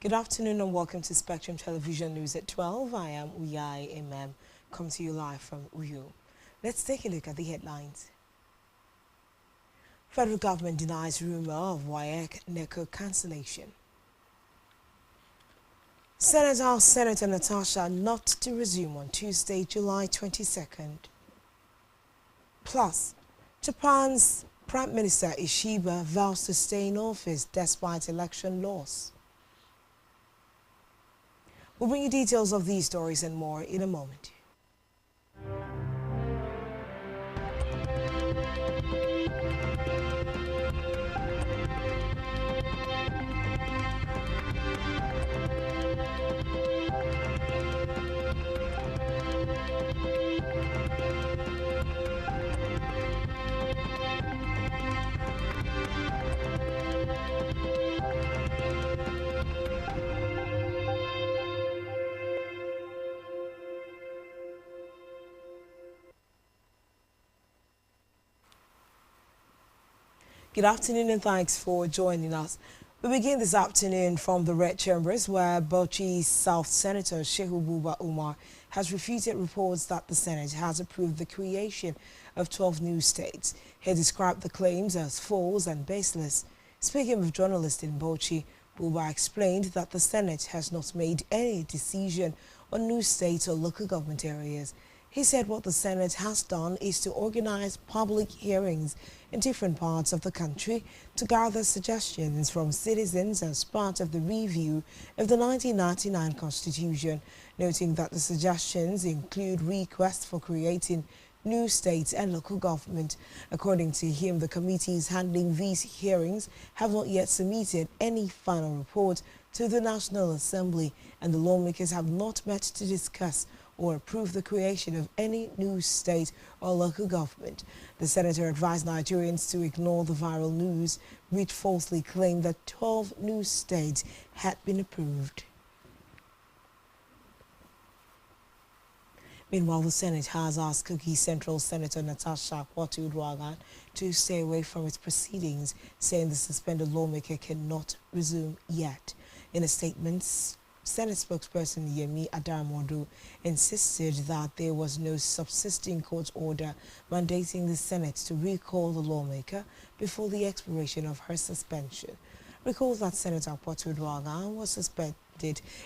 Good afternoon and welcome to Spectrum Television News at 12. I am Uyai Imam, come to you live from Uyo. Let's take a look at the headlines. Federal government denies rumor of WAEC NECO cancellation. Senator Natasha not to resume on Tuesday, July 22nd. Plus, Japan's Prime Minister Ishiba vows to stay in office despite election loss. We'll bring you details of these stories and more in a moment. Good afternoon and thanks for joining us. We begin this afternoon from the Red Chambers, where Bauchi South Senator Shehu Buba Umar has refuted reports that the Senate has approved the creation of 12 new states. He described the claims as false and baseless. Speaking with journalists in Bauchi, Buba explained that the Senate has not made any decision on new states or local government areas. He said what the Senate has done is to organize public hearings in different parts of the country to gather suggestions from citizens as part of the review of the 1999 Constitution, noting that the suggestions include requests for creating new states and local government. According to him, the committees handling these hearings have not yet submitted any final report to the National Assembly, and the lawmakers have not met to discuss or approve the creation of any new state or local government. The senator advised Nigerians to ignore the viral news, which falsely claimed that 12 new states had been approved. Meanwhile, the Senate has asked Kogi Central Senator Natasha to stay away from its proceedings, saying the suspended lawmaker cannot resume yet. In a statement, Senate spokesperson Yemi Adamodu insisted that there was no subsisting court order mandating the Senate to recall the lawmaker before the expiration of her suspension. Recall that Senator Akpotudwagan was suspended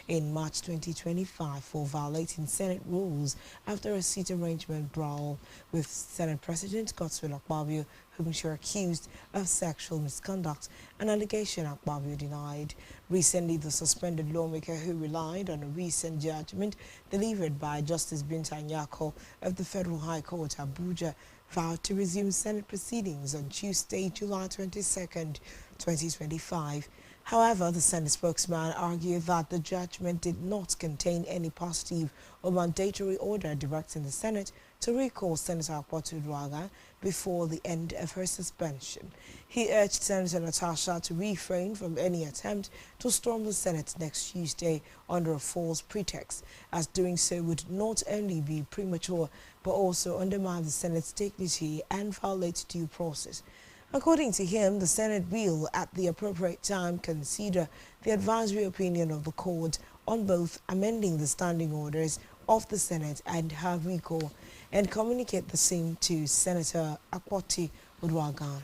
in March 2025 for violating Senate rules after a seat arrangement brawl with Senate President Godswill Akpabio, whom she accused of sexual misconduct, an allegation Akpabio denied. Recently, the suspended lawmaker, who relied on a recent judgment delivered by Justice Binta Nyako of the Federal High Court, Abuja, vowed to resume Senate proceedings on Tuesday, July 22nd, 2025. However, the Senate spokesman argued that the judgment did not contain any positive or mandatory order directing the Senate to recall Senator Akpotudwagan before the end of her suspension. He urged Senator Natasha to refrain from any attempt to storm the Senate next Tuesday under a false pretext, as doing so would not only be premature but also undermine the Senate's dignity and violate due process. According to him, the Senate will, at the appropriate time, consider the advisory opinion of the court on both amending the standing orders of the Senate and her recall, and communicate the same to Senator Akpotudwagan.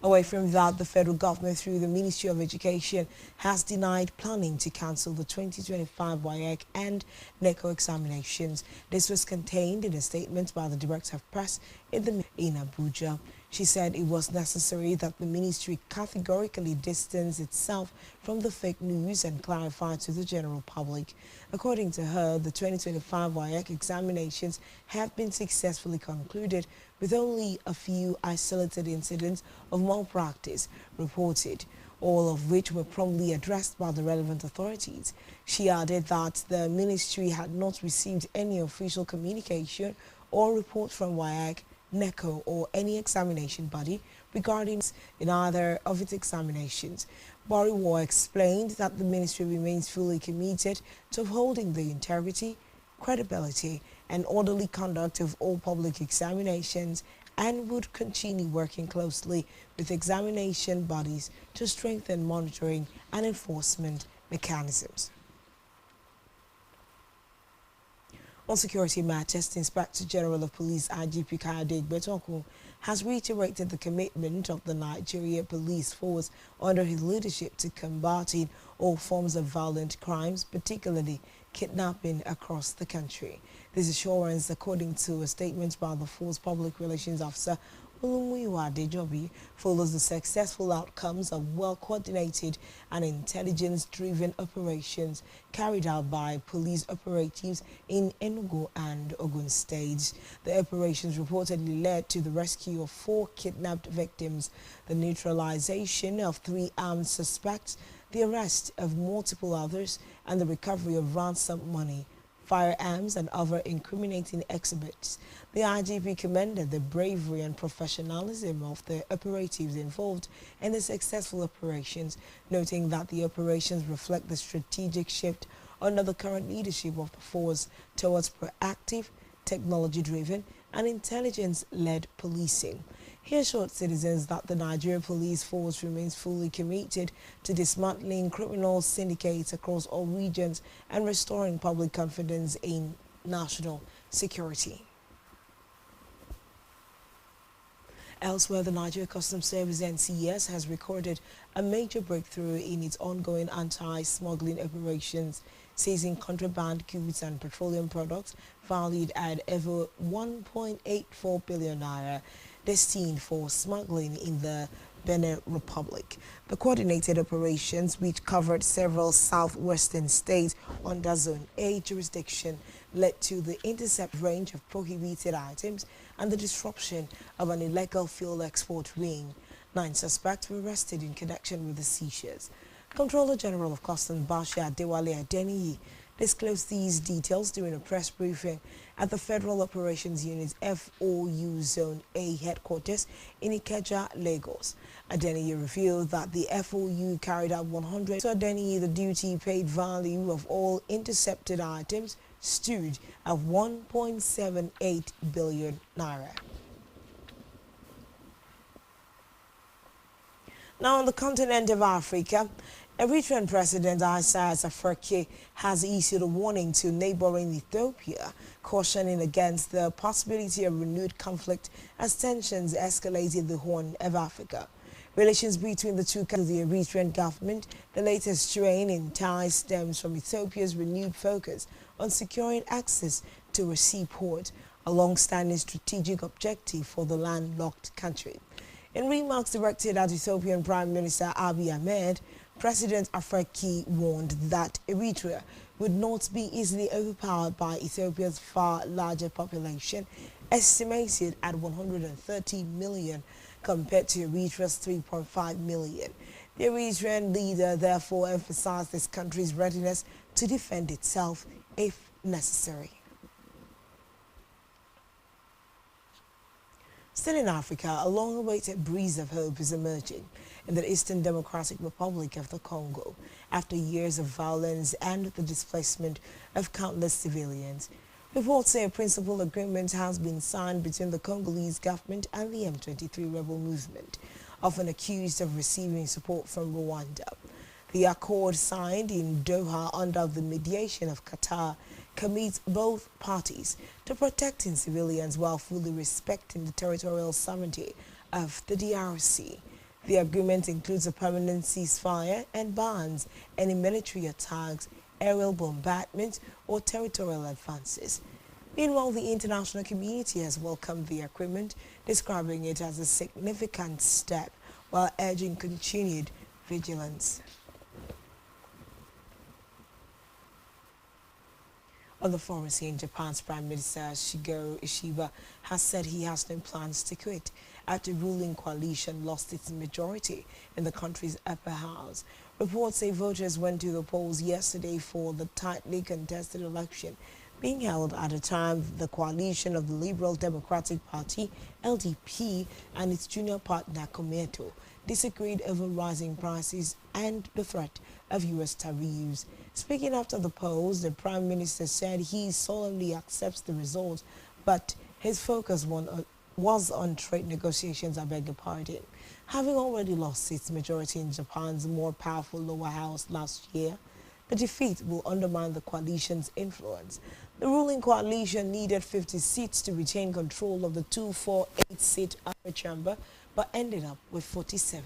Away from that, the federal government, through the Ministry of Education, has denied planning to cancel the 2025 WAEC and NECO examinations. This was contained in a statement by the Director of Press in Abuja. She said it was necessary that the ministry categorically distance itself from the fake news and clarify to the general public. According to her, the 2025 WAEC examinations have been successfully concluded, with only a few isolated incidents of malpractice reported, all of which were promptly addressed by the relevant authorities. She added that the ministry had not received any official communication or report from WAEC, NECO, or any examination body regarding in either of its examinations. Bariwa explained that the ministry remains fully committed to upholding the integrity, credibility, and orderly conduct of all public examinations and would continue working closely with examination bodies to strengthen monitoring and enforcement mechanisms. On security matters, the Inspector General of Police IGP Kayode Igbetoku has reiterated the commitment of the Nigeria Police Force under his leadership to combating all forms of violent crimes, particularly kidnapping across the country. This assurance, according to a statement by the Force Public Relations Officer Olumuyiwa Adejobi, follows the successful outcomes of well-coordinated and intelligence-driven operations carried out by police operatives in Enugu and Ogun states. The operations reportedly led to the rescue of 4 kidnapped victims, the neutralization of 3 armed suspects, the arrest of multiple others, and the recovery of ransom money, firearms, and other incriminating exhibits. The IGP commended the bravery and professionalism of the operatives involved in the successful operations, noting that the operations reflect the strategic shift under the current leadership of the force towards proactive, technology-driven, and intelligence-led policing. He assured citizens that the Nigeria Police Force remains fully committed to dismantling criminal syndicates across all regions and restoring public confidence in national security. Elsewhere, the Nigeria Customs Service (NCS) has recorded a major breakthrough in its ongoing anti-smuggling operations, seizing contraband goods and petroleum products valued at over 1.84 billion naira, destined for smuggling in the Benin Republic. The coordinated operations, which covered several southwestern states under Zone A jurisdiction, led to the intercept range of prohibited items and the disruption of an illegal fuel export ring. 9 suspects were arrested in connection with the seizures. Comptroller General of Customs Bashi Adewale Adeniyi disclosed these details during a press briefing at the Federal Operations Unit FOU Zone A headquarters in Ikeja, Lagos. Adeniyi revealed that the FOU carried out 100. So Adeniyi, the duty paid value of all intercepted items stood at 1.78 billion naira. Now, on the continent of Africa, Eritrean President Isaias Afwerki has issued a warning to neighboring Ethiopia, cautioning against the possibility of renewed conflict as tensions escalate in the Horn of Africa. Relations between the two countries, the Eritrean government, the latest strain in ties stems from Ethiopia's renewed focus on securing access to a seaport, a long-standing strategic objective for the landlocked country. In remarks directed at Ethiopian Prime Minister Abiy Ahmed, President Afwerki warned that Eritrea would not be easily overpowered by Ethiopia's far larger population, estimated at 130 million compared to Eritrea's 3.5 million. The Eritrean leader therefore emphasized this country's readiness to defend itself if necessary. Still in Africa, a long-awaited breeze of hope is emerging in the Eastern Democratic Republic of the Congo after years of violence and the displacement of countless civilians. Reports say a principal agreement has been signed between the Congolese government and the M23 rebel movement, often accused of receiving support from Rwanda. The accord, signed in Doha under the mediation of Qatar, commits both parties to protecting civilians while fully respecting the territorial sovereignty of the DRC. The agreement includes a permanent ceasefire and bans any military attacks, aerial bombardment, or territorial advances. Meanwhile, the international community has welcomed the agreement, describing it as a significant step while urging continued vigilance. On the foreign scene, Japan's Prime Minister Shigeru Ishiba has said he has no plans to quit after ruling coalition lost its majority in the country's upper house. Reports say voters went to the polls yesterday for the tightly contested election being held at a time the coalition of the Liberal Democratic Party, LDP, and its junior partner, Komeito, disagreed over rising prices and the threat of U.S. tariffs. Speaking after the polls, the Prime Minister said he solemnly accepts the results, but his focus was on trade negotiations, I beg your pardon. Having already lost its majority in Japan's more powerful lower house last year, the defeat will undermine the coalition's influence. The ruling coalition needed 50 seats to retain control of the 248-seat upper chamber, but ended up with 47.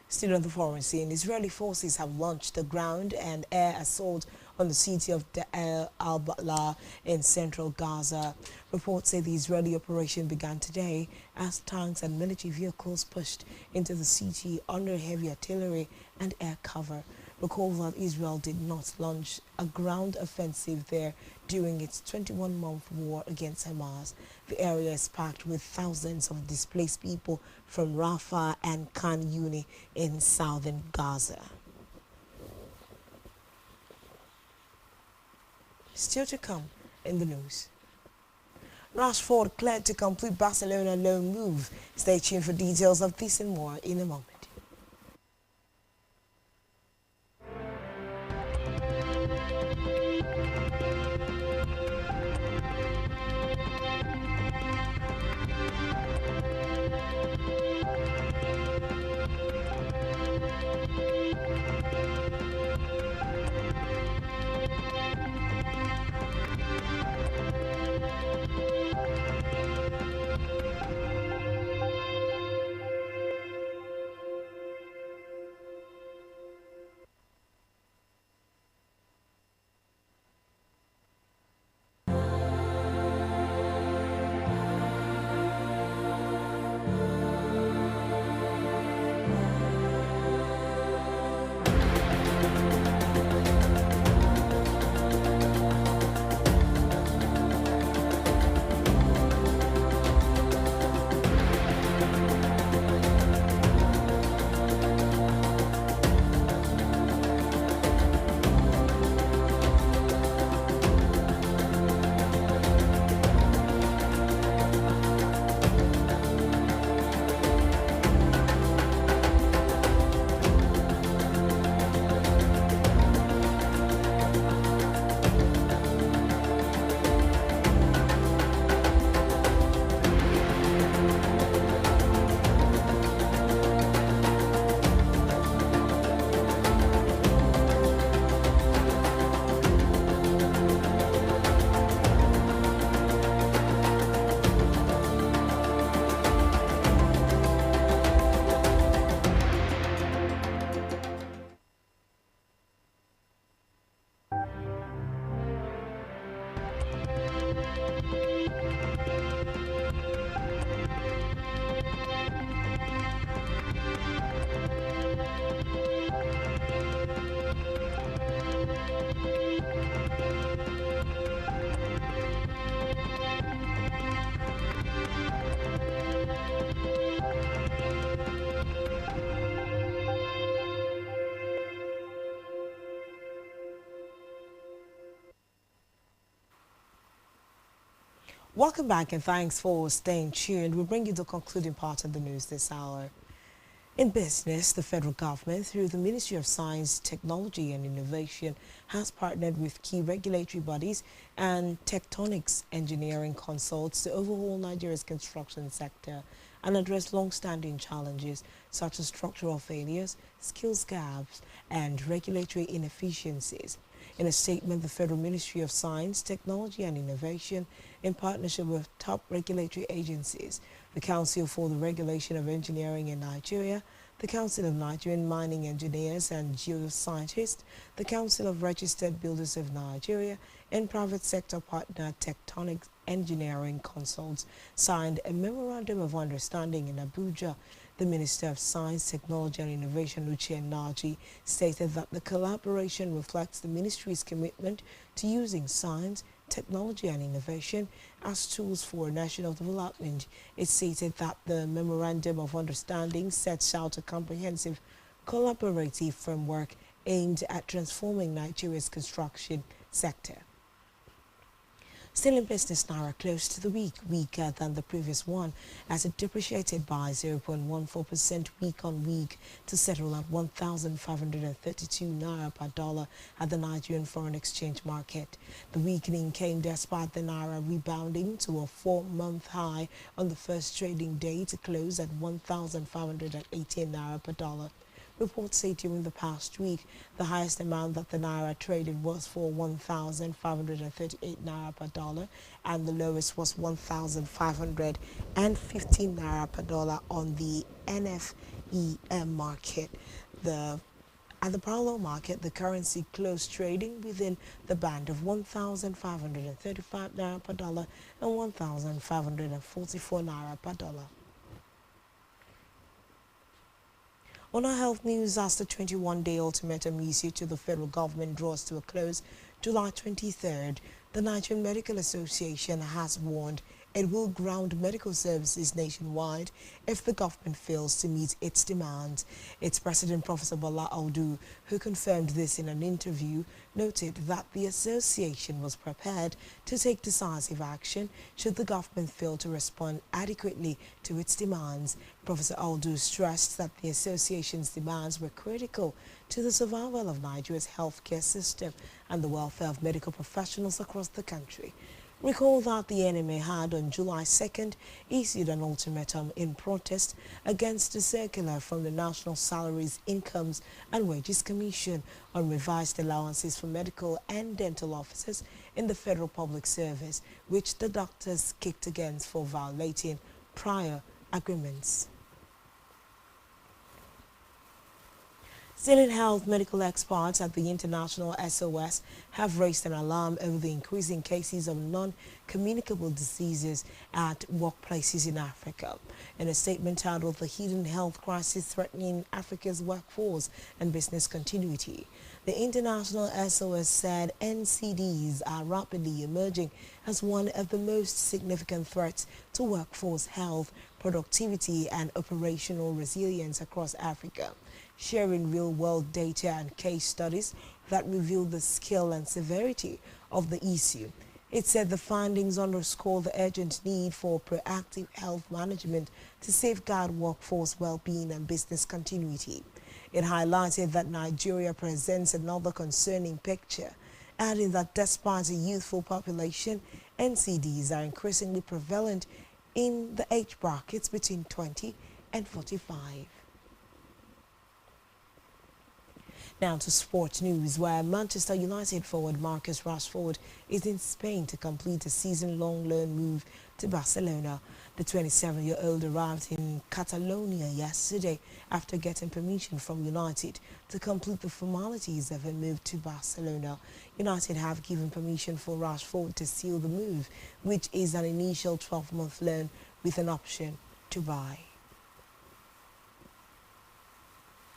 Still on the foreign scene, Israeli forces have launched a ground and air assault on the city of Deir al-Balah in central Gaza. Reports say the Israeli operation began today as tanks and military vehicles pushed into the city under heavy artillery and air cover. Recall that Israel did not launch a ground offensive there during its 21-month war against Hamas. The area is packed with thousands of displaced people from Rafah and Khan Yunis in southern Gaza. Still to come in the news. Rashford cleared to complete Barcelona loan move. Stay tuned for details of this and more in a moment. Welcome back and thanks for staying tuned. We'll bring you the concluding part of the news this hour. In business, the federal government, through the Ministry of Science, Technology and Innovation, has partnered with key regulatory bodies and tectonics engineering consults to overhaul Nigeria's construction sector and address long-standing challenges such as structural failures, skills gaps, and regulatory inefficiencies. In a statement, the Federal Ministry of Science, Technology and Innovation, in partnership with top regulatory agencies, the Council for the Regulation of Engineering in Nigeria, the Council of Nigerian Mining Engineers and Geoscientists, the Council of Registered Builders of Nigeria, and private sector partner Tectonic Engineering Consults signed a Memorandum of Understanding in Abuja. The Minister of Science, Technology and Innovation, Uche Naji, stated that the collaboration reflects the ministry's commitment to using science, technology and innovation as tools for national development. It stated that the Memorandum of Understanding sets out a comprehensive collaborative framework aimed at transforming Nigeria's construction sector. Still in business, Naira closed to the week weaker than the previous one as it depreciated by 0.14% week on week to settle at 1,532 Naira per dollar at the Nigerian foreign exchange market. The weakening came despite the Naira rebounding to a 4-month high on the first trading day to close at 1,518 Naira per dollar. Reports say during the past week, the highest amount that the Naira traded was for 1,538 Naira per dollar and the lowest was 1,515 Naira per dollar on the NFEM market. At the parallel market, the currency closed trading within the band of 1,535 Naira per dollar and 1,544 Naira per dollar. On our health news, as the 21-day ultimatum issued to the federal government draws to a close July 23rd, the Nigerian Medical Association has warned it will ground medical services nationwide if the government fails to meet its demands. Its president, Professor Bola Audu, who confirmed this in an interview, noted that the association was prepared to take decisive action should the government fail to respond adequately to its demands. Professor Audu stressed that the association's demands were critical to the survival of Nigeria's healthcare system and the welfare of medical professionals across the country. Recall that the NMA had on July 2nd issued an ultimatum in protest against the circular from the National Salaries, Incomes and Wages Commission on revised allowances for medical and dental officers in the Federal Public Service, which the doctors kicked against for violating prior agreements. Still in health, medical experts at the International SOS have raised an alarm over the increasing cases of non-communicable diseases at workplaces in Africa. In a statement titled "The Hidden Health Crisis Threatening Africa's Workforce and Business Continuity," the International SOS said NCDs are rapidly emerging as one of the most significant threats to workforce health, productivity and operational resilience across Africa, sharing real-world data and case studies that reveal the scale and severity of the issue. It said the findings underscore the urgent need for proactive health management to safeguard workforce well-being and business continuity. It highlighted that Nigeria presents another concerning picture, adding that despite a youthful population, NCDs are increasingly prevalent in the age brackets between 20 and 45. Now to sports news, where Manchester United forward Marcus Rashford is in Spain to complete a season-long loan move to Barcelona. The 27-year-old arrived in Catalonia yesterday after getting permission from United to complete the formalities of a move to Barcelona. United have given permission for Rashford to seal the move, which is an initial 12-month loan with an option to buy.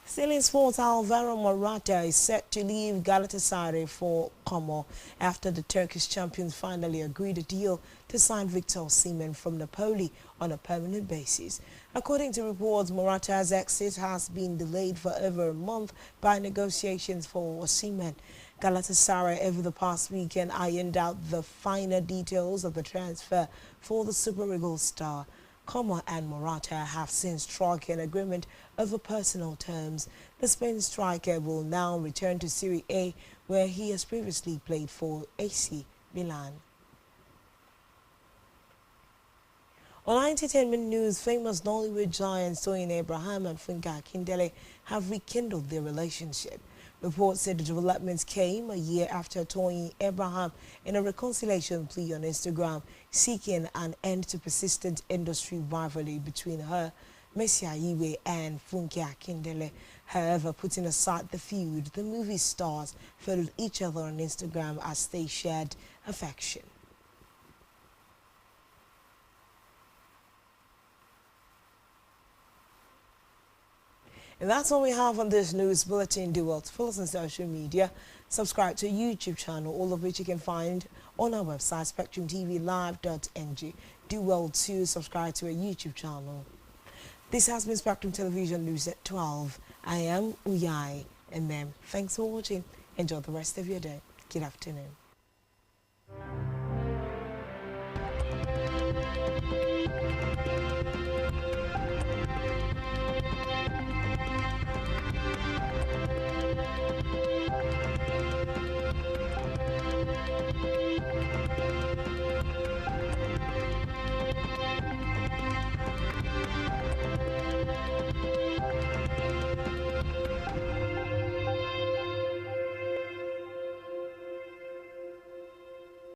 Still in sports, Alvaro Morata is set to leave Galatasaray for Como after the Turkish champions finally agreed a deal to sign Victor Osimhen from Napoli on a permanent basis. According to reports, Morata's exit has been delayed for over a month by negotiations for Osimhen. Galatasaray over the past weekend ironed out the finer details of the transfer for the Super Eagles star. Como and Morata have since struck an agreement over personal terms. The Spain striker will now return to Serie A, where he has previously played for AC Milan. On entertainment news, famous Nollywood giants Toyin Abraham and Funke Akindele have rekindled their relationship. Reports said the developments came a year after Toyin Abraham, in a reconciliation plea on Instagram, seeking an end to persistent industry rivalry between her, Messi Ayiwe, and Funke Akindele. However, putting aside the feud, the movie stars followed each other on Instagram as they shared affection. And that's all we have on this news bulletin. Do well to follow us on social media. Subscribe to our YouTube channel, all of which you can find on our website, spectrumtvlive.ng. Do well to subscribe to our YouTube channel. This has been Spectrum Television News at 12. I am Uyai, and ma'am, thanks for watching. Enjoy the rest of your day. Good afternoon.